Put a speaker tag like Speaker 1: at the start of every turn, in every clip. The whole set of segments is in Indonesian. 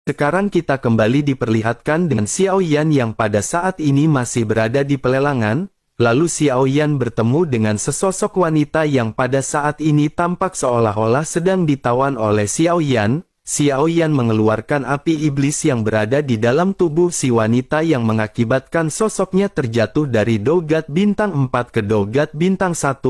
Speaker 1: Sekarang kita kembali diperlihatkan dengan Xiao Yan yang pada saat ini masih berada di pelelangan, lalu Xiao Yan bertemu dengan sesosok wanita yang pada saat ini tampak seolah-olah sedang ditawan oleh Xiao Yan. Xiao Yan mengeluarkan api iblis yang berada di dalam tubuh si wanita yang mengakibatkan sosoknya terjatuh dari Dogat Bintang 4 ke Dogat Bintang 1.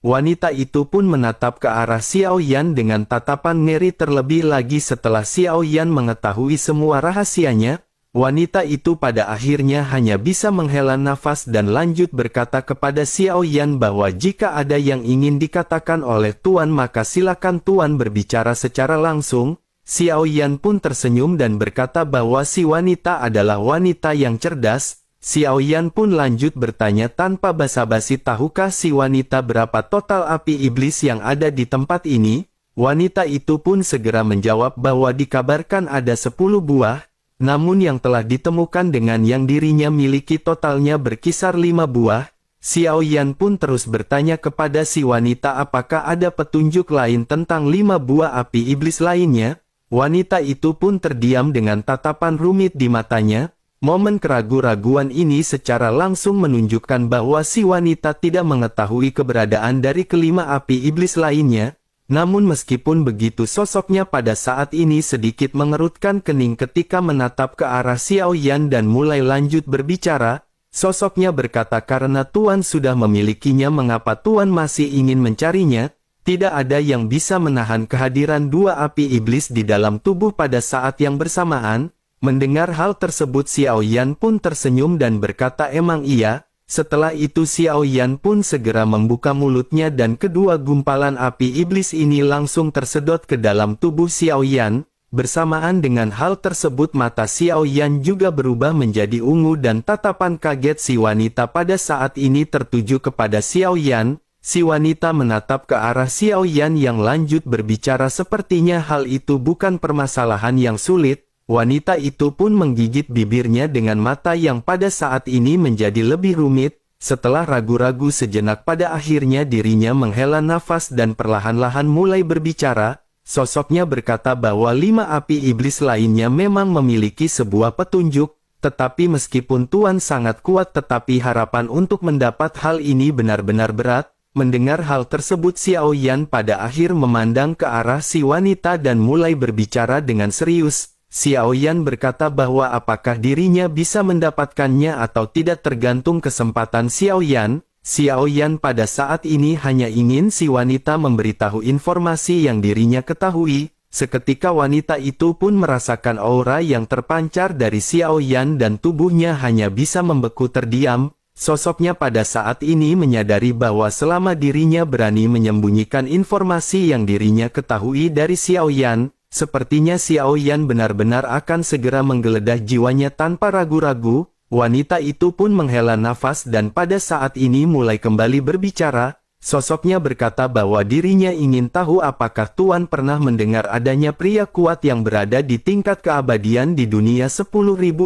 Speaker 1: Wanita itu pun menatap ke arah Xiao Yan dengan tatapan ngeri terlebih lagi setelah Xiao Yan mengetahui semua rahasianya. Wanita itu pada akhirnya hanya bisa menghela nafas dan lanjut berkata kepada Xiao Yan bahwa jika ada yang ingin dikatakan oleh Tuan maka silakan Tuan berbicara secara langsung. Xiao Yan pun tersenyum dan berkata bahwa si wanita adalah wanita yang cerdas. Xiao Yan pun lanjut bertanya tanpa basa-basi, tahukah si wanita berapa total api iblis yang ada di tempat ini? Wanita itu pun segera menjawab bahwa dikabarkan ada 10 buah, namun yang telah ditemukan dengan yang dirinya miliki totalnya berkisar 5 buah. Xiao Yan pun terus bertanya kepada si wanita apakah ada petunjuk lain tentang 5 buah api iblis lainnya. Wanita itu pun terdiam dengan tatapan rumit di matanya. Momen keraguan-raguan ini secara langsung menunjukkan bahwa si wanita tidak mengetahui keberadaan dari kelima api iblis lainnya. Namun meskipun begitu sosoknya pada saat ini sedikit mengerutkan kening ketika menatap ke arah Xiao Yan dan mulai lanjut berbicara. Sosoknya berkata karena Tuan sudah memilikinya mengapa Tuan masih ingin mencarinya? Tidak ada yang bisa menahan kehadiran dua api iblis di dalam tubuh pada saat yang bersamaan. Mendengar hal tersebut Xiao Yan pun tersenyum dan berkata emang iya. Setelah itu Xiao Yan pun segera membuka mulutnya dan kedua gumpalan api iblis ini langsung tersedot ke dalam tubuh Xiao Yan. Bersamaan dengan hal tersebut mata Xiao Yan juga berubah menjadi ungu dan tatapan kaget si wanita pada saat ini tertuju kepada Xiao Yan. Si wanita menatap ke arah Xiao Yan yang lanjut berbicara sepertinya hal itu bukan permasalahan yang sulit. Wanita itu pun menggigit bibirnya dengan mata yang pada saat ini menjadi lebih rumit. Setelah ragu-ragu sejenak pada akhirnya dirinya menghela nafas dan perlahan-lahan mulai berbicara. Sosoknya berkata bahwa 5 api iblis lainnya memang memiliki sebuah petunjuk. Tetapi meskipun Tuan sangat kuat tetapi harapan untuk mendapat hal ini benar-benar berat. Mendengar hal tersebut Xiao Yan pada akhir memandang ke arah si wanita dan mulai berbicara dengan serius. Xiao Yan berkata bahwa apakah dirinya bisa mendapatkannya atau tidak tergantung kesempatan Xiao Yan. Xiao Yan pada saat ini hanya ingin si wanita memberitahu informasi yang dirinya ketahui. Seketika wanita itu pun merasakan aura yang terpancar dari Xiao Yan dan tubuhnya hanya bisa membeku terdiam. Sosoknya pada saat ini menyadari bahwa selama dirinya berani menyembunyikan informasi yang dirinya ketahui dari Xiao Yan, sepertinya Xiao Yan benar-benar akan segera menggeledah jiwanya tanpa ragu-ragu. Wanita itu pun menghela nafas dan pada saat ini mulai kembali berbicara. Sosoknya berkata bahwa dirinya ingin tahu apakah Tuan pernah mendengar adanya pria kuat yang berada di tingkat keabadian di dunia 10.000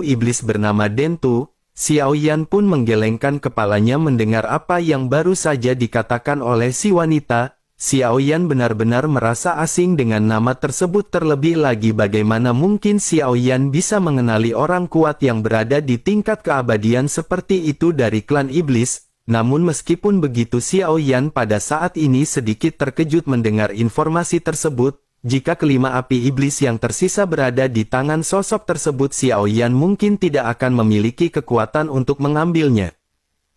Speaker 1: iblis bernama Dentu. Xiao Yan pun menggelengkan kepalanya mendengar apa yang baru saja dikatakan oleh si wanita. Xiao Yan benar-benar merasa asing dengan nama tersebut terlebih lagi bagaimana mungkin Xiao Yan bisa mengenali orang kuat yang berada di tingkat keabadian seperti itu dari klan iblis. Namun meskipun begitu Xiao Yan pada saat ini sedikit terkejut mendengar informasi tersebut. Jika kelima api iblis yang tersisa berada di tangan sosok tersebut Xiao Yan mungkin tidak akan memiliki kekuatan untuk mengambilnya.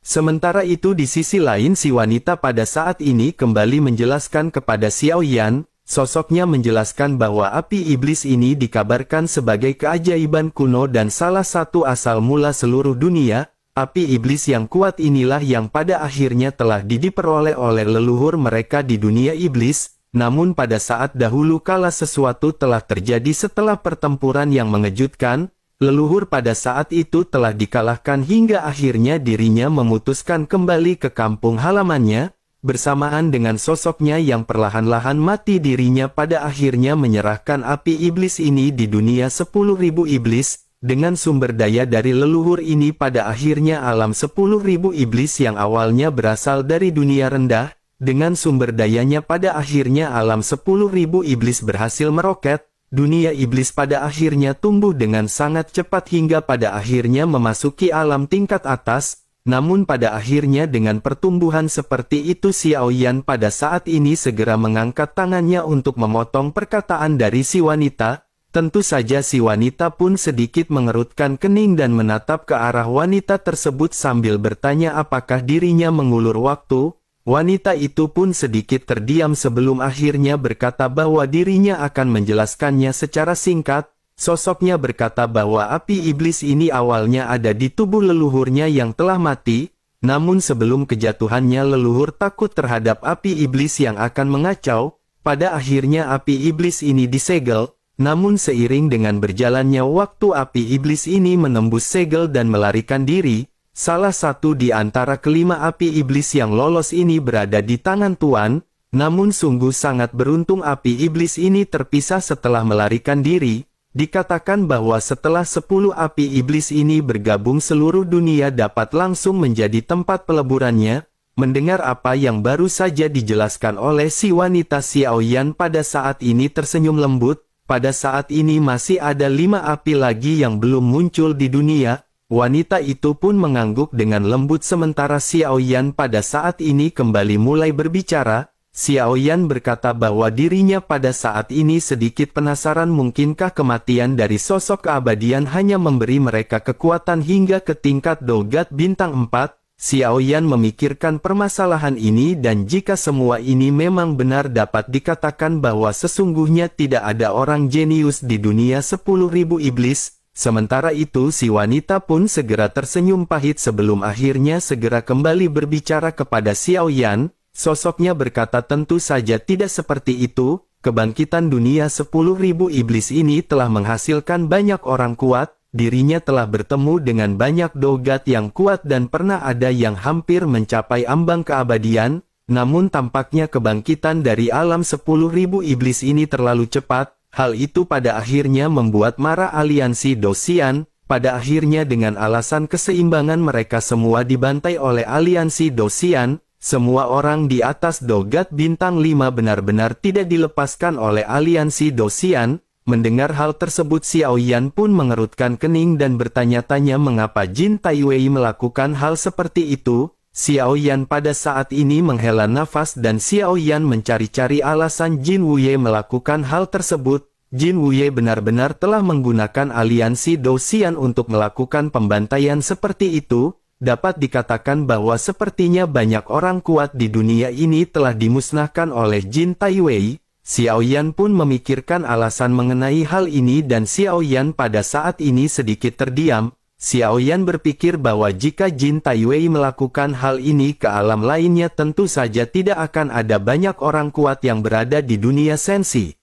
Speaker 1: Sementara itu di sisi lain si wanita pada saat ini kembali menjelaskan kepada Xiao Yan. Sosoknya menjelaskan bahwa api iblis ini dikabarkan sebagai keajaiban kuno dan salah satu asal mula seluruh dunia. Api iblis yang kuat inilah yang pada akhirnya telah diperoleh oleh leluhur mereka di dunia iblis. Namun pada saat dahulu kala sesuatu telah terjadi setelah pertempuran yang mengejutkan. Leluhur pada saat itu telah dikalahkan hingga akhirnya dirinya memutuskan kembali ke kampung halamannya. Bersamaan dengan sosoknya yang perlahan-lahan mati dirinya pada akhirnya menyerahkan api iblis ini di dunia 10.000 iblis. Dengan sumber daya dari leluhur ini pada akhirnya alam 10.000 iblis yang awalnya berasal dari dunia rendah. Dengan sumber dayanya pada akhirnya alam 10.000 iblis berhasil meroket. dunia iblis pada akhirnya tumbuh dengan sangat cepat hingga pada akhirnya memasuki alam tingkat atas. Namun pada akhirnya dengan pertumbuhan seperti itu Xiaoyan pada saat ini segera mengangkat tangannya untuk memotong perkataan dari si wanita. Tentu saja si wanita pun sedikit mengerutkan kening dan menatap ke arah wanita tersebut sambil bertanya apakah dirinya mengulur waktu. Wanita itu pun sedikit terdiam sebelum akhirnya berkata bahwa dirinya akan menjelaskannya secara singkat. Sosoknya berkata bahwa api iblis ini awalnya ada di tubuh leluhurnya yang telah mati, namun sebelum kejatuhannya leluhur takut terhadap api iblis yang akan mengacau. Pada akhirnya api iblis ini disegel, namun seiring dengan berjalannya waktu api iblis ini menembus segel dan melarikan diri. Salah satu di antara kelima api iblis yang lolos ini berada di tangan Tuan, namun sungguh sangat beruntung api iblis ini terpisah setelah melarikan diri. Dikatakan bahwa setelah 10 api iblis ini bergabung seluruh dunia dapat langsung menjadi tempat peleburannya. Mendengar apa yang baru saja dijelaskan oleh si wanita Xiaoyan pada saat ini tersenyum lembut. Pada saat ini masih ada 5 api lagi yang belum muncul di dunia. Wanita itu pun mengangguk dengan lembut sementara Xiaoyan pada saat ini kembali mulai berbicara. Xiaoyan berkata bahwa dirinya pada saat ini sedikit penasaran mungkinkah kematian dari sosok keabadian hanya memberi mereka kekuatan hingga ke tingkat Dogat bintang 4. Xiaoyan memikirkan permasalahan ini dan jika semua ini memang benar dapat dikatakan bahwa sesungguhnya tidak ada orang jenius di dunia 10.000 iblis. Sementara itu si wanita pun segera tersenyum pahit sebelum akhirnya segera kembali berbicara kepada Xiaoyan. Sosoknya berkata tentu saja tidak seperti itu, kebangkitan dunia 10.000 iblis ini telah menghasilkan banyak orang kuat, dirinya telah bertemu dengan banyak dogat yang kuat dan pernah ada yang hampir mencapai ambang keabadian, namun tampaknya kebangkitan dari alam 10.000 iblis ini terlalu cepat, hal itu pada akhirnya membuat marah aliansi Dosian, pada akhirnya dengan alasan keseimbangan mereka semua dibantai oleh aliansi Dosian. Semua orang di atas Dogat bintang 5 benar-benar tidak dilepaskan oleh aliansi Dosian. Mendengar hal tersebut Xiaoyan pun mengerutkan kening dan bertanya-tanya mengapa Jin Taiwei melakukan hal seperti itu. Xiaoyan pada saat ini menghela nafas dan Xiaoyan mencari-cari alasan Jin Wuye melakukan hal tersebut. Jin Wuye benar-benar telah menggunakan aliansi Dosian untuk melakukan pembantaian seperti itu. Dapat dikatakan bahwa sepertinya banyak orang kuat di dunia ini telah dimusnahkan oleh Jin Taiwei. Xiaoyan pun memikirkan alasan mengenai hal ini dan Xiaoyan pada saat ini sedikit terdiam. Xiaoyan berpikir bahwa jika Jin Taiwei melakukan hal ini ke alam lainnya tentu saja tidak akan ada banyak orang kuat yang berada di dunia sensi.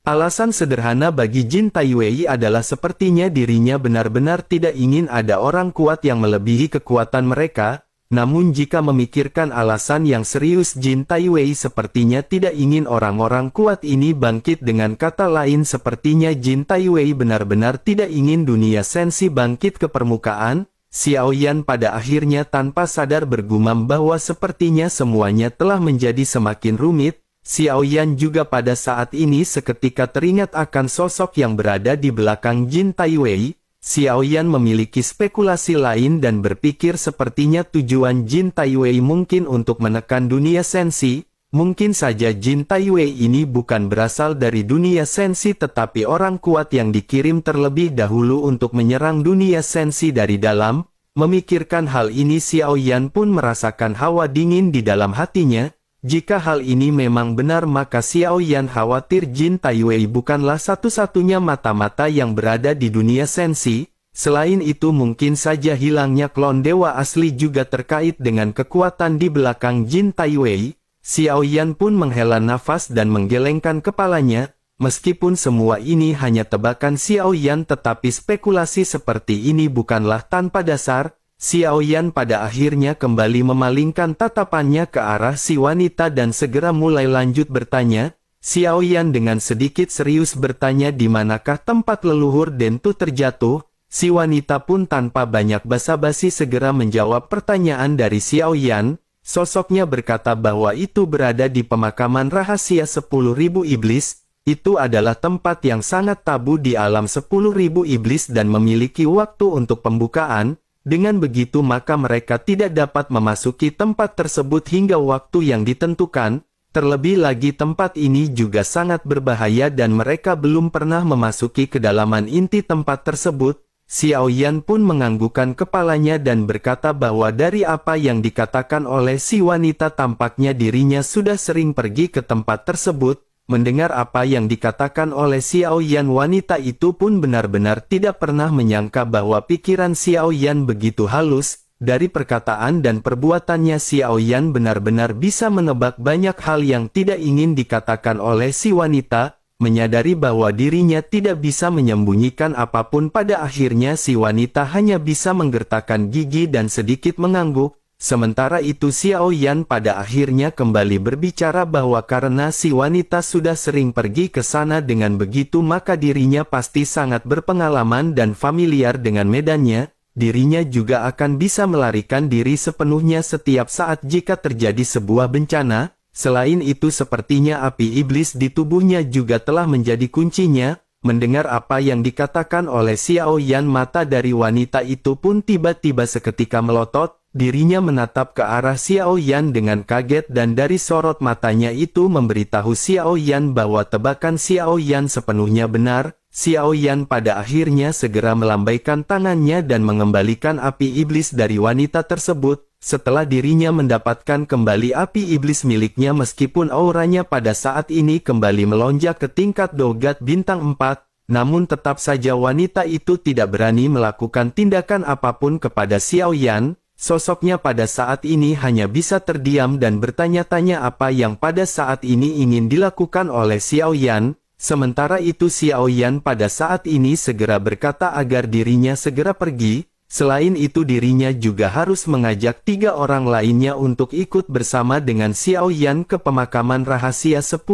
Speaker 1: Alasan sederhana bagi Jin Taiwei adalah sepertinya dirinya benar-benar tidak ingin ada orang kuat yang melebihi kekuatan mereka, namun jika memikirkan alasan yang serius Jin Taiwei sepertinya tidak ingin orang-orang kuat ini bangkit dengan kata lain sepertinya Jin Taiwei benar-benar tidak ingin dunia sensi bangkit ke permukaan. Xiaoyan pada akhirnya tanpa sadar bergumam bahwa sepertinya semuanya telah menjadi semakin rumit. Xiaoyan juga pada saat ini seketika teringat akan sosok yang berada di belakang Jin Taiwei. Xiaoyan memiliki spekulasi lain dan berpikir sepertinya tujuan Jin Taiwei mungkin untuk menekan dunia sensi. Mungkin saja Jin Taiwei ini bukan berasal dari dunia sensi tetapi orang kuat yang dikirim terlebih dahulu untuk menyerang dunia sensi dari dalam. Memikirkan hal ini Xiaoyan pun merasakan hawa dingin di dalam hatinya. Jika hal ini memang benar maka Xiaoyan khawatir Jin Taiwei bukanlah satu-satunya mata-mata yang berada di dunia sensi. Selain itu mungkin saja hilangnya klon dewa asli juga terkait dengan kekuatan di belakang Jin Taiwei. Xiaoyan pun menghela nafas dan menggelengkan kepalanya. Meskipun semua ini hanya tebakan Xiaoyan tetapi spekulasi seperti ini bukanlah tanpa dasar. Xiaoyan pada akhirnya kembali memalingkan tatapannya ke arah si wanita dan segera mulai lanjut bertanya. Xiaoyan dengan sedikit serius bertanya di manakah tempat leluhur Dentu terjatuh. Si wanita pun tanpa banyak basa-basi segera menjawab pertanyaan dari Xiaoyan. Sosoknya berkata bahwa itu berada di pemakaman rahasia 10.000 iblis. Itu adalah tempat yang sangat tabu di alam 10.000 iblis dan memiliki waktu untuk pembukaan. Dengan begitu maka mereka tidak dapat memasuki tempat tersebut hingga waktu yang ditentukan. Terlebih lagi tempat ini juga sangat berbahaya dan mereka belum pernah memasuki kedalaman inti tempat tersebut. Xiao Yan pun menganggukkan kepalanya dan berkata bahwa dari apa yang dikatakan oleh si wanita tampaknya dirinya sudah sering pergi ke tempat tersebut. Mendengar apa yang dikatakan oleh Xiao Yan, wanita itu pun benar-benar tidak pernah menyangka bahwa pikiran Xiao Yan begitu halus. Dari perkataan dan perbuatannya Xiao Yan benar-benar bisa menebak banyak hal yang tidak ingin dikatakan oleh si wanita. Menyadari bahwa dirinya tidak bisa menyembunyikan apapun, pada akhirnya si wanita hanya bisa menggertakkan gigi dan sedikit mengangguk. Sementara itu Xiao Yan pada akhirnya kembali berbicara bahwa karena si wanita sudah sering pergi ke sana dengan begitu maka dirinya pasti sangat berpengalaman dan familiar dengan medannya. Dirinya juga akan bisa melarikan diri sepenuhnya setiap saat jika terjadi sebuah bencana. Selain itu sepertinya api iblis di tubuhnya juga telah menjadi kuncinya. Mendengar apa yang dikatakan oleh Xiao Yan, mata dari wanita itu pun tiba-tiba seketika melotot. Dirinya menatap ke arah Xiao Yan dengan kaget dan dari sorot matanya itu memberitahu Xiao Yan bahwa tebakan Xiao Yan sepenuhnya benar. Xiao Yan pada akhirnya segera melambaikan tangannya dan mengembalikan api iblis dari wanita tersebut. Setelah dirinya mendapatkan kembali api iblis miliknya meskipun auranya pada saat ini kembali melonjak ke tingkat dogat bintang 4, namun tetap saja wanita itu tidak berani melakukan tindakan apapun kepada Xiao Yan. Sosoknya pada saat ini hanya bisa terdiam dan bertanya-tanya apa yang pada saat ini ingin dilakukan oleh Xiao Yan. Sementara itu Xiao Yan pada saat ini segera berkata agar dirinya segera pergi. Selain itu dirinya juga harus mengajak 3 orang lainnya untuk ikut bersama dengan Xiao Yan ke pemakaman rahasia 10.000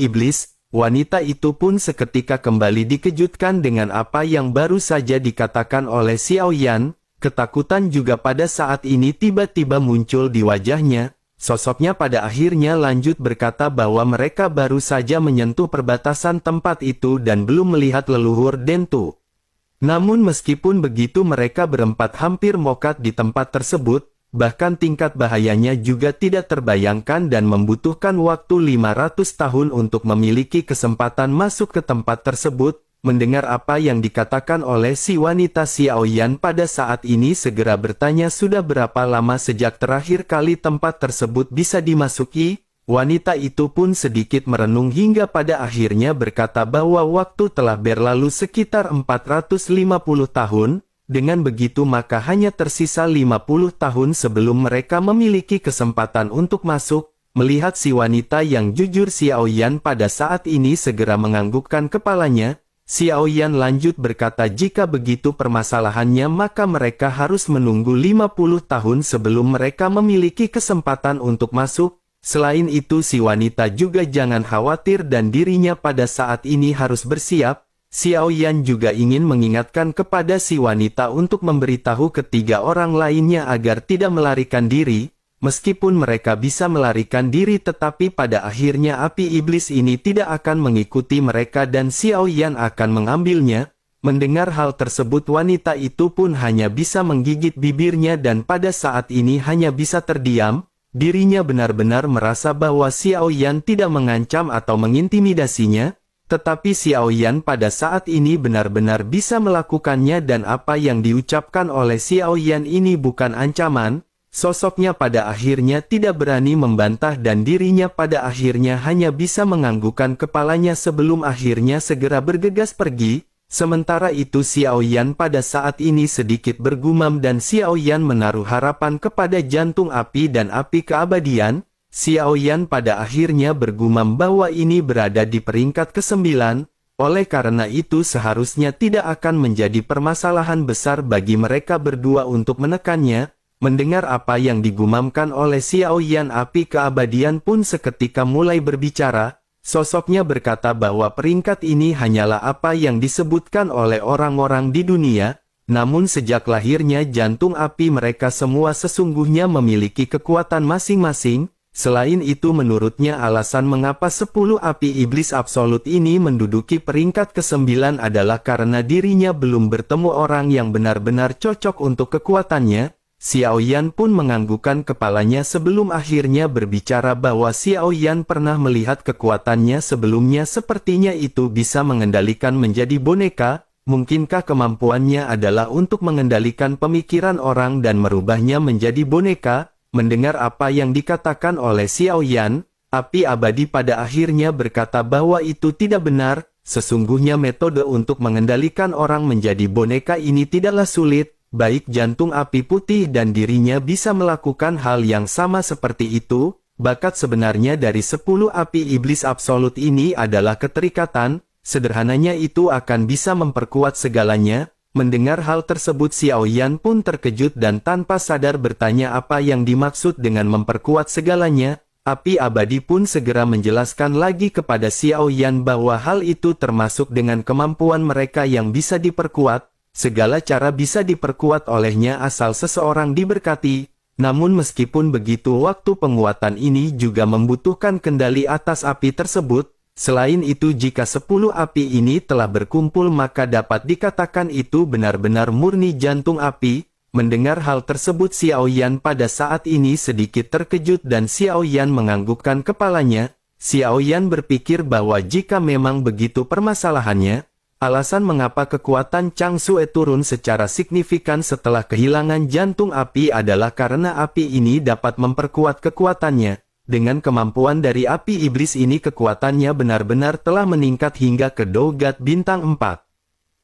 Speaker 1: iblis. Wanita itu pun seketika kembali dikejutkan dengan apa yang baru saja dikatakan oleh Xiao Yan. Ketakutan juga pada saat ini tiba-tiba muncul di wajahnya. Sosoknya pada akhirnya lanjut berkata bahwa mereka baru saja menyentuh perbatasan tempat itu dan belum melihat leluhur Dentu. Namun meskipun begitu mereka berempat hampir mokat di tempat tersebut, bahkan tingkat bahayanya juga tidak terbayangkan dan membutuhkan waktu 500 tahun untuk memiliki kesempatan masuk ke tempat tersebut. Mendengar apa yang dikatakan oleh si wanita, Xiao Yan pada saat ini segera bertanya sudah berapa lama sejak terakhir kali tempat tersebut bisa dimasuki. Wanita itu pun sedikit merenung hingga pada akhirnya berkata bahwa waktu telah berlalu sekitar 450 tahun. Dengan begitu maka hanya tersisa 50 tahun sebelum mereka memiliki kesempatan untuk masuk. Melihat si wanita yang jujur, Xiao Yan pada saat ini segera menganggukkan kepalanya. Xiao Yan lanjut berkata jika begitu permasalahannya maka mereka harus menunggu 50 tahun sebelum mereka memiliki kesempatan untuk masuk. Selain itu si wanita juga jangan khawatir dan dirinya pada saat ini harus bersiap. Xiao Yan juga ingin mengingatkan kepada si wanita untuk memberitahu ketiga orang lainnya agar tidak melarikan diri. Meskipun mereka bisa melarikan diri tetapi pada akhirnya api iblis ini tidak akan mengikuti mereka dan Xiao Yan akan mengambilnya. Mendengar hal tersebut wanita itu pun hanya bisa menggigit bibirnya dan pada saat ini hanya bisa terdiam. Dirinya benar-benar merasa bahwa Xiao Yan tidak mengancam atau mengintimidasinya. Tetapi Xiao Yan pada saat ini benar-benar bisa melakukannya dan apa yang diucapkan oleh Xiao Yan ini bukan ancaman. Sosoknya pada akhirnya tidak berani membantah dan dirinya pada akhirnya hanya bisa menganggukkan kepalanya sebelum akhirnya segera bergegas pergi. Sementara itu Xiao Yan pada saat ini sedikit bergumam dan Xiao Yan menaruh harapan kepada jantung api dan api keabadian. Xiao Yan pada akhirnya bergumam bahwa ini berada di peringkat ke-9, oleh karena itu seharusnya tidak akan menjadi permasalahan besar bagi mereka berdua untuk menekannya. Mendengar apa yang digumamkan oleh Xiao Yan, api keabadian pun seketika mulai berbicara. Sosoknya berkata bahwa peringkat ini hanyalah apa yang disebutkan oleh orang-orang di dunia. Namun sejak lahirnya jantung api mereka semua sesungguhnya memiliki kekuatan masing-masing. Selain itu menurutnya alasan mengapa 10 api iblis absolut ini menduduki peringkat ke-9 adalah karena dirinya belum bertemu orang yang benar-benar cocok untuk kekuatannya. Xiao Yan pun menganggukkan kepalanya sebelum akhirnya berbicara bahwa Xiao Yan pernah melihat kekuatannya sebelumnya, sepertinya itu bisa mengendalikan menjadi boneka. Mungkinkah kemampuannya adalah untuk mengendalikan pemikiran orang dan merubahnya menjadi boneka? Mendengar apa yang dikatakan oleh Xiao Yan, api abadi pada akhirnya berkata bahwa itu tidak benar. Sesungguhnya metode untuk mengendalikan orang menjadi boneka ini tidaklah sulit. Baik jantung api putih dan dirinya bisa melakukan hal yang sama seperti itu. Bakat sebenarnya dari 10 api iblis absolut ini adalah keterikatan. Sederhananya itu akan bisa memperkuat segalanya. Mendengar hal tersebut Xiao Yan pun terkejut dan tanpa sadar bertanya apa yang dimaksud dengan memperkuat segalanya. Api abadi pun segera menjelaskan lagi kepada Xiao Yan bahwa hal itu termasuk dengan kemampuan mereka yang bisa diperkuat. Segala cara bisa diperkuat olehnya asal seseorang diberkati. Namun meskipun begitu, waktu penguatan ini juga membutuhkan kendali atas api tersebut. Selain itu, jika 10 api ini telah berkumpul maka dapat dikatakan itu benar-benar murni jantung api. Mendengar hal tersebut Xiao Yan pada saat ini sedikit terkejut dan Xiao Yan menganggukkan kepalanya. Xiao Yan berpikir bahwa jika memang begitu permasalahannya, alasan mengapa kekuatan Chang Sue turun secara signifikan setelah kehilangan jantung api adalah karena api ini dapat memperkuat kekuatannya. Dengan kemampuan dari api iblis ini kekuatannya benar-benar telah meningkat hingga ke Dogat bintang 4.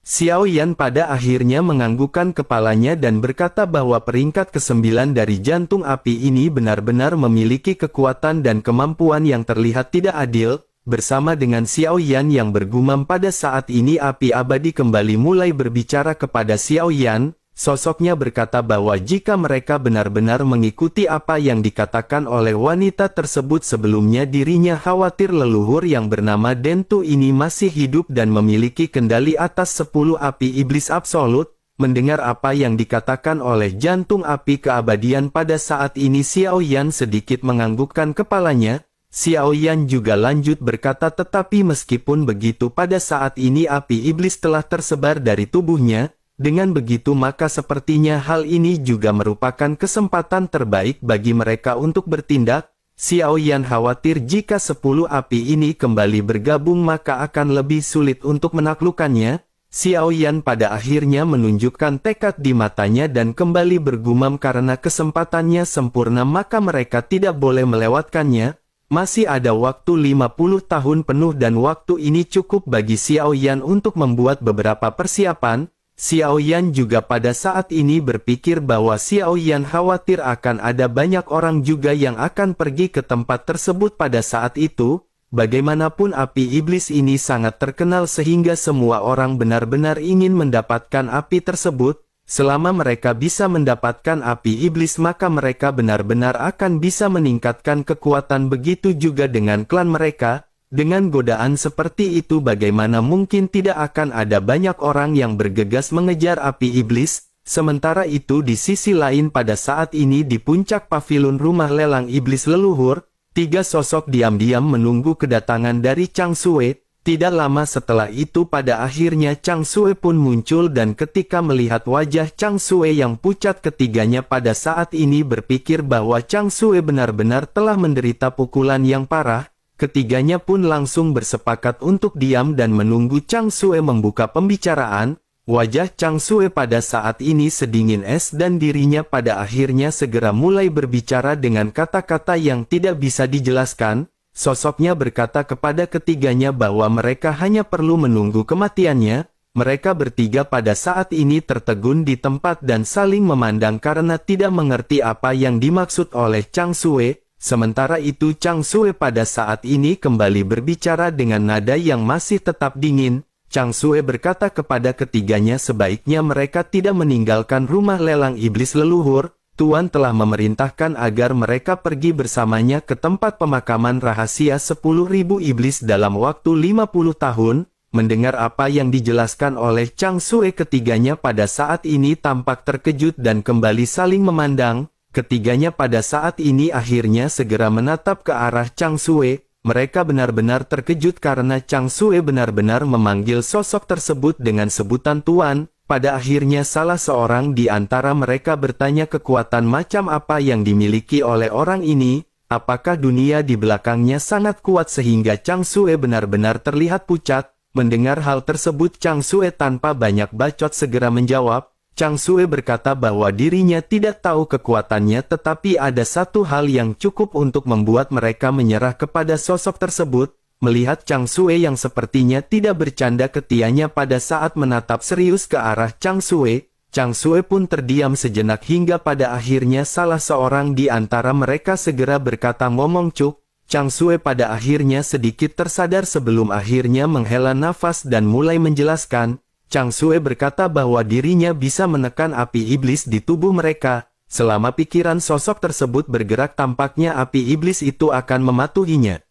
Speaker 1: Xiao Yan pada akhirnya menganggukkan kepalanya dan berkata bahwa peringkat ke-9 dari jantung api ini benar-benar memiliki kekuatan dan kemampuan yang terlihat tidak adil. Bersama dengan Xiao Yan yang bergumam pada saat ini api abadi kembali mulai berbicara kepada Xiao Yan. Sosoknya berkata bahwa jika mereka benar-benar mengikuti apa yang dikatakan oleh wanita tersebut sebelumnya, dirinya khawatir leluhur yang bernama Dentu ini masih hidup dan memiliki kendali atas 10 api iblis absolut. Mendengar apa yang dikatakan oleh jantung api keabadian pada saat ini Xiao Yan sedikit menganggukkan kepalanya. Xiao Yan juga lanjut berkata, tetapi meskipun begitu pada saat ini api iblis telah tersebar dari tubuhnya. Dengan begitu maka sepertinya hal ini juga merupakan kesempatan terbaik bagi mereka untuk bertindak. Xiao Yan khawatir jika 10 api ini kembali bergabung maka akan lebih sulit untuk menaklukkannya. Xiao Yan pada akhirnya menunjukkan tekad di matanya dan kembali bergumam karena kesempatannya sempurna maka mereka tidak boleh melewatkannya. Masih ada waktu 50 tahun penuh dan waktu ini cukup bagi Xiao Yan untuk membuat beberapa persiapan. Xiao Yan juga pada saat ini berpikir bahwa Xiao Yan khawatir akan ada banyak orang juga yang akan pergi ke tempat tersebut pada saat itu. Bagaimanapun api iblis ini sangat terkenal sehingga semua orang benar-benar ingin mendapatkan api tersebut. Selama mereka bisa mendapatkan api iblis maka mereka benar-benar akan bisa meningkatkan kekuatan, begitu juga dengan klan mereka. Dengan godaan seperti itu bagaimana mungkin tidak akan ada banyak orang yang bergegas mengejar api iblis. Sementara itu di sisi lain pada saat ini di puncak pavilion rumah lelang iblis leluhur, 3 sosok diam-diam menunggu kedatangan dari Chang Sue. Tidak lama setelah itu pada akhirnya Chang Sue pun muncul dan ketika melihat wajah Chang Sue yang pucat ketiganya pada saat ini berpikir bahwa Chang Sue benar-benar telah menderita pukulan yang parah. Ketiganya pun langsung bersepakat untuk diam dan menunggu Chang Sue membuka pembicaraan. Wajah Chang Sue pada saat ini sedingin es dan dirinya pada akhirnya segera mulai berbicara dengan kata-kata yang tidak bisa dijelaskan. Sosoknya berkata kepada ketiganya bahwa mereka hanya perlu menunggu kematiannya. Mereka bertiga pada saat ini tertegun di tempat dan saling memandang karena tidak mengerti apa yang dimaksud oleh Chang Sue. Sementara itu Chang Sue pada saat ini kembali berbicara dengan nada yang masih tetap dingin. Chang Sue berkata kepada ketiganya sebaiknya mereka tidak meninggalkan rumah lelang iblis leluhur. Tuan telah memerintahkan agar mereka pergi bersamanya ke tempat pemakaman rahasia 10.000 iblis dalam waktu 50 tahun. Mendengar apa yang dijelaskan oleh Chang Sue ketiganya pada saat ini tampak terkejut dan kembali saling memandang. ketiganya pada saat ini akhirnya segera menatap ke arah Chang Sue. Mereka benar-benar terkejut karena Chang Sue benar-benar memanggil sosok tersebut dengan sebutan Tuan. Pada akhirnya salah seorang di antara mereka bertanya kekuatan macam apa yang dimiliki oleh orang ini. Apakah dunia di belakangnya sangat kuat sehingga Chang Sue benar-benar terlihat pucat? Mendengar hal tersebut Chang Sue tanpa banyak bacot segera menjawab. Chang Sue berkata bahwa dirinya tidak tahu kekuatannya, tetapi ada satu hal yang cukup untuk membuat mereka menyerah kepada sosok tersebut. Melihat Chang Sue yang sepertinya tidak bercanda ketiaknya pada saat menatap serius ke arah Chang Sue pun terdiam sejenak hingga pada akhirnya salah seorang di antara mereka segera berkata ngomong cuk. Chang Sue pada akhirnya sedikit tersadar sebelum akhirnya menghela nafas dan mulai menjelaskan. Chang Sue berkata bahwa dirinya bisa menekan api iblis di tubuh mereka. Selama pikiran sosok tersebut bergerak tampaknya api iblis itu akan mematuhinya.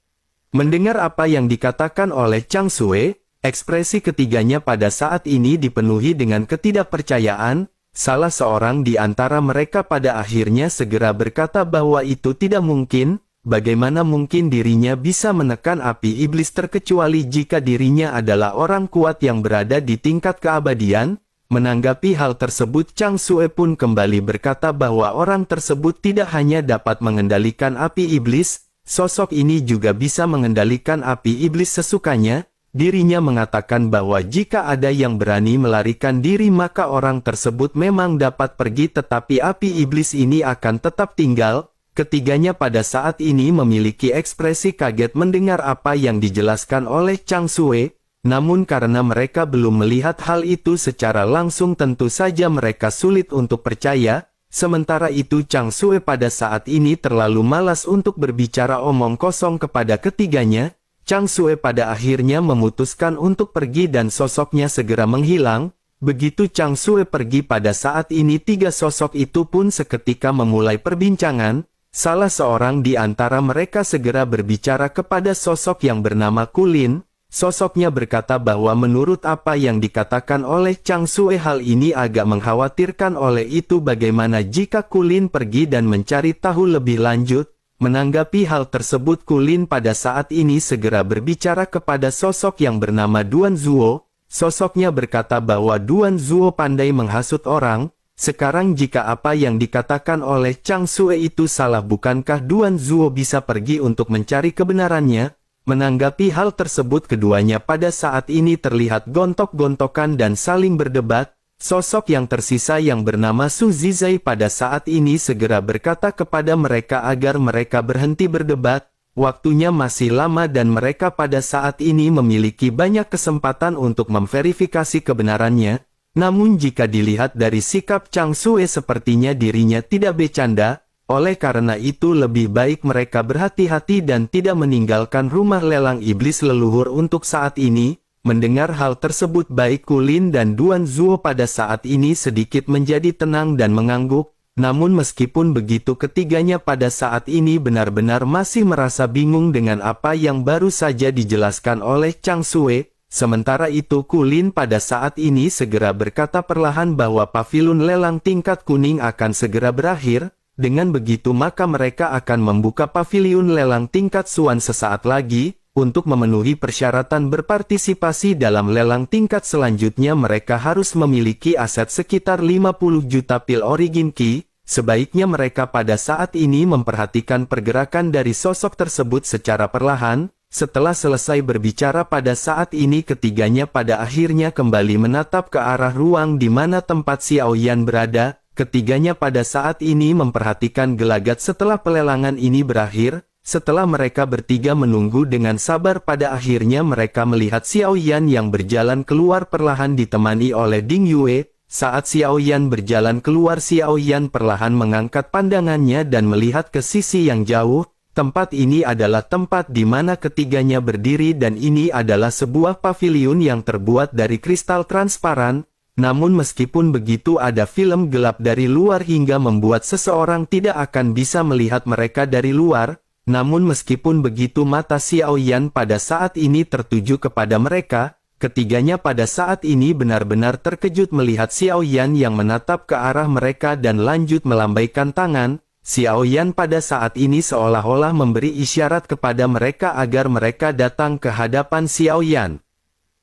Speaker 1: Mendengar apa yang dikatakan oleh Chang Sue, ekspresi ketiganya pada saat ini dipenuhi dengan ketidakpercayaan. Salah seorang di antara mereka pada akhirnya segera berkata bahwa itu tidak mungkin. Bagaimana mungkin dirinya bisa menekan api iblis terkecuali jika dirinya adalah orang kuat yang berada di tingkat keabadian? Menanggapi hal tersebut Chang Sue pun kembali berkata bahwa orang tersebut tidak hanya dapat mengendalikan api iblis, sosok ini juga bisa mengendalikan api iblis sesukanya. Dirinya mengatakan bahwa jika ada yang berani melarikan diri maka orang tersebut memang dapat pergi, tetapi api iblis ini akan tetap tinggal. Ketiganya pada saat ini memiliki ekspresi kaget mendengar apa yang dijelaskan oleh Chang Sue, namun karena mereka belum melihat hal itu secara langsung tentu saja mereka sulit untuk percaya. Sementara itu Chang Sue pada saat ini terlalu malas untuk berbicara omong kosong kepada ketiganya. Chang Sue pada akhirnya memutuskan untuk pergi dan sosoknya segera menghilang. Begitu Chang Sue pergi pada saat ini tiga sosok itu pun seketika memulai perbincangan. Salah seorang di antara mereka segera berbicara kepada sosok yang bernama Kulin. Sosoknya berkata bahwa menurut apa yang dikatakan oleh Chang Sue hal ini agak mengkhawatirkan, oleh itu bagaimana jika Kulin pergi dan mencari tahu lebih lanjut. Menanggapi hal tersebut Kulin pada saat ini segera berbicara kepada sosok yang bernama Duan Zuo. Sosoknya berkata bahwa Duan Zuo pandai menghasut orang. Sekarang jika apa yang dikatakan oleh Chang Sue itu salah, bukankah Duan Zuo bisa pergi untuk mencari kebenarannya? Menanggapi hal tersebut keduanya pada saat ini terlihat gontok-gontokan dan saling berdebat. Sosok yang tersisa yang bernama Su Zizai pada saat ini segera berkata kepada mereka agar mereka berhenti berdebat. Waktunya masih lama dan mereka pada saat ini memiliki banyak kesempatan untuk memverifikasi kebenarannya. Namun jika dilihat dari sikap Chang Sue sepertinya dirinya tidak bercanda, oleh karena itu lebih baik mereka berhati-hati dan tidak meninggalkan rumah lelang iblis leluhur untuk saat ini. Mendengar hal tersebut baik Kulin dan Duan Zuo pada saat ini sedikit menjadi tenang dan mengangguk. Namun meskipun begitu ketiganya pada saat ini benar-benar masih merasa bingung dengan apa yang baru saja dijelaskan oleh Chang Sue. Sementara itu Kulin pada saat ini segera berkata perlahan bahwa pavilion lelang tingkat kuning akan segera berakhir. Dengan begitu maka mereka akan membuka pavilion lelang tingkat Suan sesaat lagi. Untuk memenuhi persyaratan berpartisipasi dalam lelang tingkat selanjutnya mereka harus memiliki aset sekitar 50 juta pil origin key. Sebaiknya mereka pada saat ini memperhatikan pergerakan dari sosok tersebut secara perlahan. Setelah selesai berbicara pada saat ini ketiganya pada akhirnya kembali menatap ke arah ruang di mana tempat Xiao Yan berada. Ketiganya pada saat ini memperhatikan gelagat setelah pelelangan ini berakhir. Setelah mereka bertiga menunggu dengan sabar pada akhirnya mereka melihat Xiao Yan yang berjalan keluar perlahan ditemani oleh Ding Yue. Saat Xiao Yan berjalan keluar Xiao Yan perlahan mengangkat pandangannya dan melihat ke sisi yang jauh. Tempat ini adalah tempat di mana ketiganya berdiri dan ini adalah sebuah pavilion yang terbuat dari kristal transparan. Namun meskipun begitu ada film gelap dari luar hingga membuat seseorang tidak akan bisa melihat mereka dari luar. Namun meskipun begitu mata Xiao Yan pada saat ini tertuju kepada mereka. Ketiganya pada saat ini benar-benar terkejut melihat Xiao Yan yang menatap ke arah mereka dan lanjut melambaikan tangan. Xiao Yan pada saat ini seolah-olah memberi isyarat kepada mereka agar mereka datang ke hadapan Xiao Yan.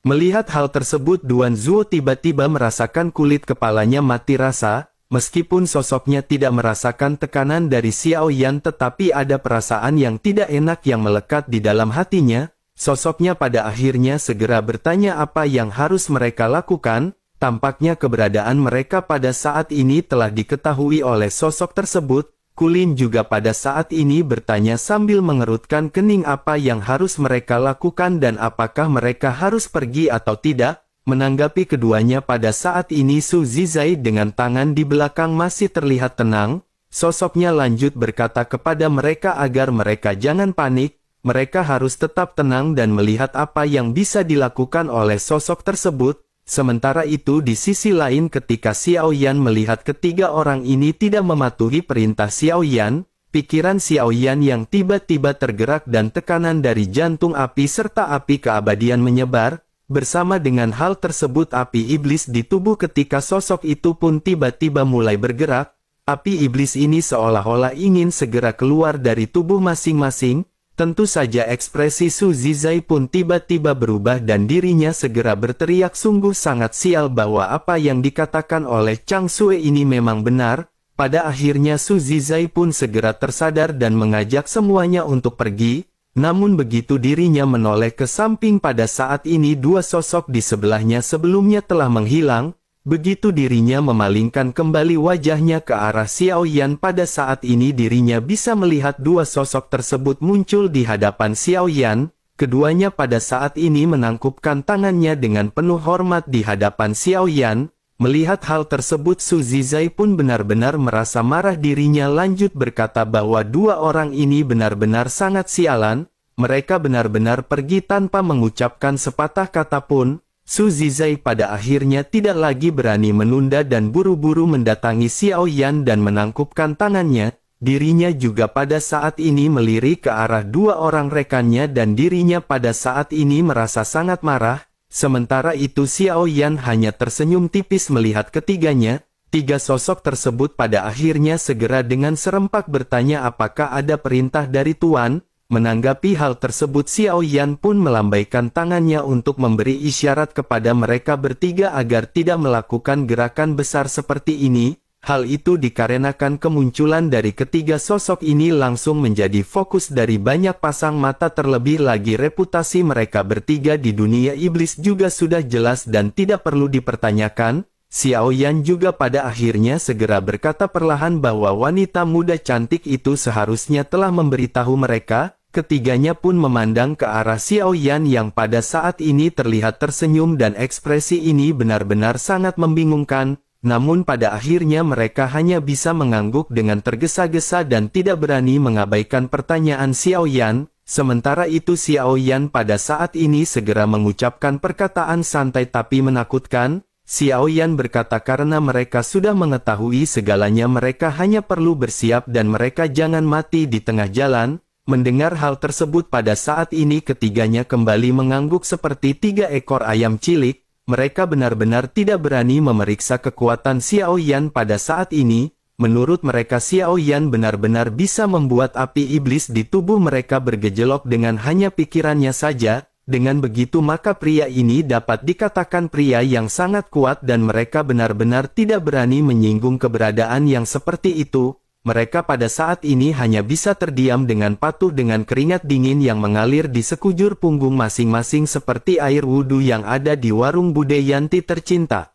Speaker 1: Melihat hal tersebut, Duan Zuo tiba-tiba merasakan kulit kepalanya mati rasa. Meskipun sosoknya tidak merasakan tekanan dari Xiao Yan, tetapi ada perasaan yang tidak enak yang melekat di dalam hatinya. Sosoknya pada akhirnya segera bertanya apa yang harus mereka lakukan. Tampaknya keberadaan mereka pada saat ini telah diketahui oleh sosok tersebut. Kulin juga pada saat ini bertanya sambil mengerutkan kening apa yang harus mereka lakukan dan apakah mereka harus pergi atau tidak. Menanggapi keduanya pada saat ini, Su Zizai dengan tangan di belakang masih terlihat tenang. Sosoknya lanjut berkata kepada mereka agar mereka jangan panik. Mereka harus tetap tenang dan melihat apa yang bisa dilakukan oleh sosok tersebut. Sementara itu di sisi lain, ketika Xiao Yan melihat ketiga orang ini tidak mematuhi perintah Xiao Yan, pikiran Xiao Yan yang tiba-tiba tergerak dan tekanan dari jantung api serta api keabadian menyebar. Bersama dengan hal tersebut, api iblis di tubuh ketika sosok itu pun tiba-tiba mulai bergerak. Api iblis ini seolah-olah ingin segera keluar dari tubuh masing-masing. Tentu saja ekspresi Su Zizai pun tiba-tiba berubah dan dirinya segera berteriak, sungguh sangat sial bahwa apa yang dikatakan oleh Chang Sue ini memang benar. Pada akhirnya Su Zizai pun segera tersadar dan mengajak semuanya untuk pergi. Namun begitu dirinya menoleh ke samping, pada saat ini dua sosok di sebelahnya sebelumnya telah menghilang. Begitu dirinya memalingkan kembali wajahnya ke arah Xiao Yan, pada saat ini dirinya bisa melihat dua sosok tersebut muncul di hadapan Xiao Yan. Keduanya pada saat ini menangkupkan tangannya dengan penuh hormat di hadapan Xiao Yan. Melihat hal tersebut, Su Zizai pun benar-benar merasa marah. Dirinya lanjut berkata bahwa dua orang ini benar-benar sangat sialan. Mereka benar-benar pergi tanpa mengucapkan sepatah kata pun. Su Zizai pada akhirnya tidak lagi berani menunda dan buru-buru mendatangi Xiao Yan dan menangkupkan tangannya. Dirinya juga pada saat ini melirik ke arah dua orang rekannya dan dirinya pada saat ini merasa sangat marah. Sementara itu Xiao Yan hanya tersenyum tipis melihat ketiganya. Tiga sosok tersebut pada akhirnya segera dengan serempak bertanya apakah ada perintah dari Tuan. Menanggapi hal tersebut, Xiao Yan pun melambaikan tangannya untuk memberi isyarat kepada mereka bertiga agar tidak melakukan gerakan besar seperti ini. Hal itu dikarenakan kemunculan dari ketiga sosok ini langsung menjadi fokus dari banyak pasang mata, terlebih lagi reputasi mereka bertiga di dunia iblis juga sudah jelas dan tidak perlu dipertanyakan. Xiao Yan juga pada akhirnya segera berkata perlahan bahwa wanita muda cantik itu seharusnya telah memberitahu mereka. Ketiganya pun memandang ke arah Xiao Yan yang pada saat ini terlihat tersenyum dan ekspresi ini benar-benar sangat membingungkan. Namun pada akhirnya mereka hanya bisa mengangguk dengan tergesa-gesa dan tidak berani mengabaikan pertanyaan Xiao Yan. Sementara itu Xiao Yan pada saat ini segera mengucapkan perkataan santai tapi menakutkan. Xiao Yan berkata karena mereka sudah mengetahui segalanya, mereka hanya perlu bersiap dan mereka jangan mati di tengah jalan. Mendengar hal tersebut pada saat ini ketiganya kembali mengangguk seperti tiga ekor ayam cilik. Mereka benar-benar tidak berani memeriksa kekuatan Xiao Yan pada saat ini. Menurut mereka Xiao Yan benar-benar bisa membuat api iblis di tubuh mereka bergejolak dengan hanya pikirannya saja. Dengan begitu maka pria ini dapat dikatakan pria yang sangat kuat dan mereka benar-benar tidak berani menyinggung keberadaan yang seperti itu. Mereka pada saat ini hanya bisa terdiam dengan patuh dengan keringat dingin yang mengalir di sekujur punggung masing-masing seperti air wudhu yang ada di warung Bude Yanti tercinta.